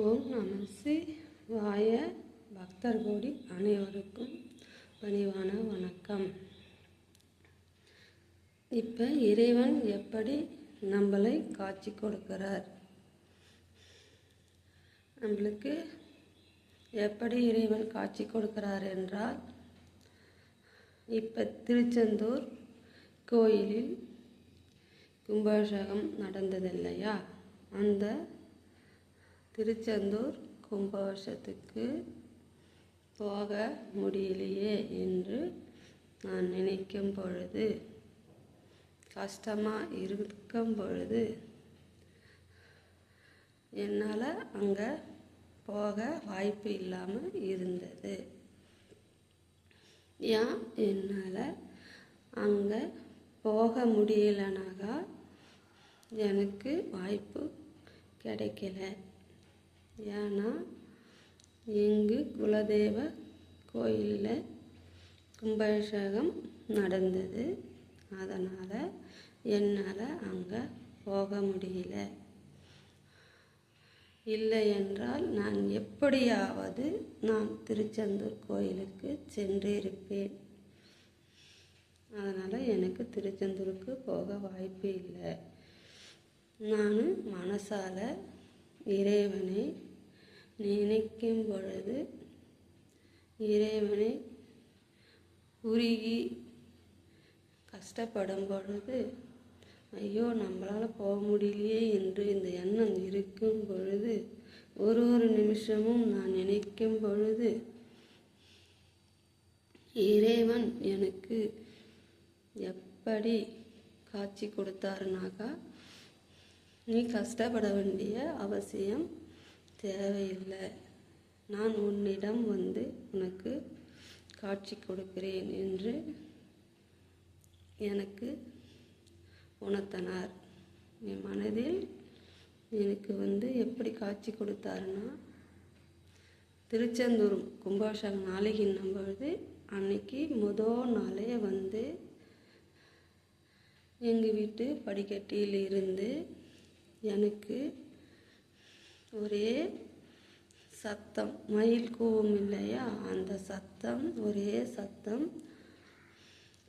ஓம் நம சிவாய. பக்தர் கோடி அனைவருக்கும் பணிவான வணக்கம். இப்போ இறைவன் எப்படி நம்மளை காட்சி கொடுக்கிறார், நம்மளுக்கு எப்படி இறைவன் காட்சி கொடுக்கிறார் என்றால், இப்போ திருச்செந்தூர் கோயிலில் கும்பாபிஷேகம் நடந்தது இல்லையா? அந்த திருச்செந்தூர் கும்பாபிஷேகத்துக்கு போக முடியலையே என்று நான் நினைக்கும் பொழுது, கஷ்டமாக இருக்கும் பொழுது என்னால் அங்கே போக வாய்ப்பு இல்லாமல் இருந்தது. ஏன் என்னால் அங்கே போக முடியலனாக்கா எனக்கு வாய்ப்பு கிடைக்கல. ஏன்னா எங்கள் குலதெய்வ கோயிலில் கும்பாபிஷேகம் நடந்தது. அதனால் என்னால் அங்கே போக முடியல. இல்லை என்றால் நான் எப்படியாவது நான் திருச்செந்தூர் கோயிலுக்கு சென்றிருப்பேன். அதனால் எனக்கு திருச்செந்தூருக்கு போக வாய்ப்பு இல்லை. நான் மனசால் இறைவனை நினைக்கும் பொழுது, இறைவனை உருகி கஷ்டப்படும் பொழுது, ஐயோ நம்மளால் போக முடியலையே என்று இந்த எண்ணம் இருக்கும் பொழுது, ஒரு நிமிஷமும் நான் நினைக்கும் பொழுது இறைவன் எனக்கு எப்படி காட்சி கொடுத்தாருனாக்கா, நீ கஷ்டப்பட வேண்டிய அவசியம் தேவையில்லை, நான் உன்னிடம் வந்து உனக்கு காட்சி கொடுக்கிறேன் என்று எனக்கு உணர்த்தினார். என் மனதில் எனக்கு எப்படி காட்சி கொடுத்தாருன்னா, திருச்செந்தூர் கும்பாபிஷேகம் நாளைக்குன்னும் பொழுது அன்னைக்கு முதல் நாளே எங்கள் வீட்டு படிக்கட்டில் இருந்து எனக்கு ஒரே சத்தம், மயில் கூவும் இல்லையா, அந்த சத்தம், ஒரே சத்தம்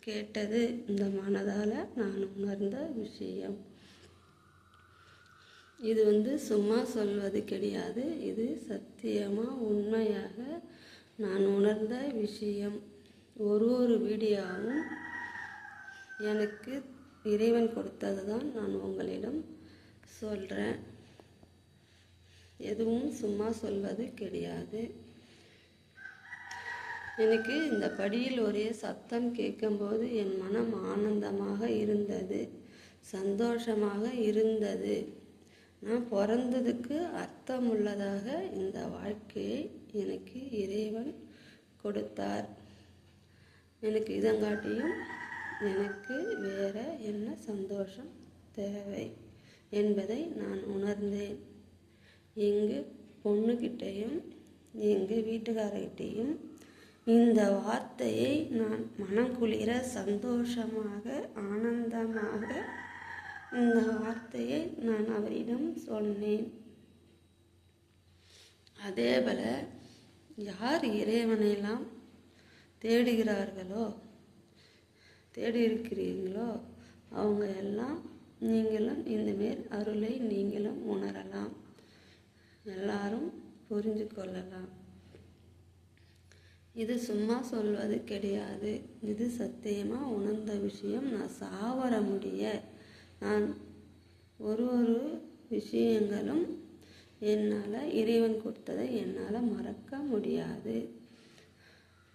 கேட்டது. இந்த மனதால் நான் உணர்ந்த விஷயம். இது சும்மா சொல்வது கிடையாது, இது சத்தியமாக உண்மையாக நான் உணர்ந்த விஷயம். ஒரு வீடியோவும் எனக்கு இறைவன் கொடுத்தது தான் நான் உங்களிடம் சொல்கிறேன். எதுவும் சும்மா சொல்வது கிடையாது. எனக்கு இந்த படியில் ஒரே சத்தம் கேட்கும்போது என் மனம் ஆனந்தமாக இருந்தது, சந்தோஷமாக இருந்தது. நான் பிறந்ததுக்கு அர்த்தமுள்ளதாக இந்த வாழ்க்கையை எனக்கு இறைவன் கொடுத்தார். எனக்கு இதங்காட்டியும் எனக்கு வேற என்ன சந்தோஷம் தேவை என்பதை நான் உணர்ந்தேன். எங்கள் பொண்ணுக்கிட்டையும் எங்கள் வீட்டுக்காரர்கிட்டையும் இந்த வார்த்தையை நான் மனம் குளிர சந்தோஷமாக ஆனந்தமாக இந்த வார்த்தையை நான் அவரிடம் சொன்னேன். அதேபோல் யார் இறைவனையெல்லாம் தேடியிருக்கிறீங்களோ அவங்க எல்லாம் நீங்களும் இந்தமாரி அருளை நீங்களும் உணரலாம், எல்லாரும் புரிஞ்சு கொள்ளலாம். இது சும்மா சொல்வது கிடையாது, இது சத்தியமாக உணர்ந்த விஷயம். நான் சாவர முடிய நான் ஒரு விஷயங்களும் என்னால் இறைவன் கொடுத்ததை என்னால் மறக்க முடியாது.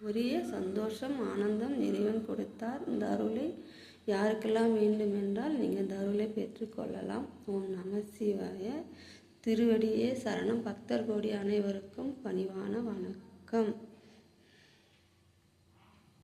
ஒரே சந்தோஷம், ஆனந்தம் இறைவன் கொடுத்தார். இந்த அருளை யாருக்கெல்லாம் வேண்டுமென்றால் நீங்கள் இந்த அருளை பெற்றுக்கொள்ளலாம். ஓம் நம சிவாய. திருவடியே சரணம். பக்தர் கோடி அனைவருக்கும் பணிவான வணக்கம்.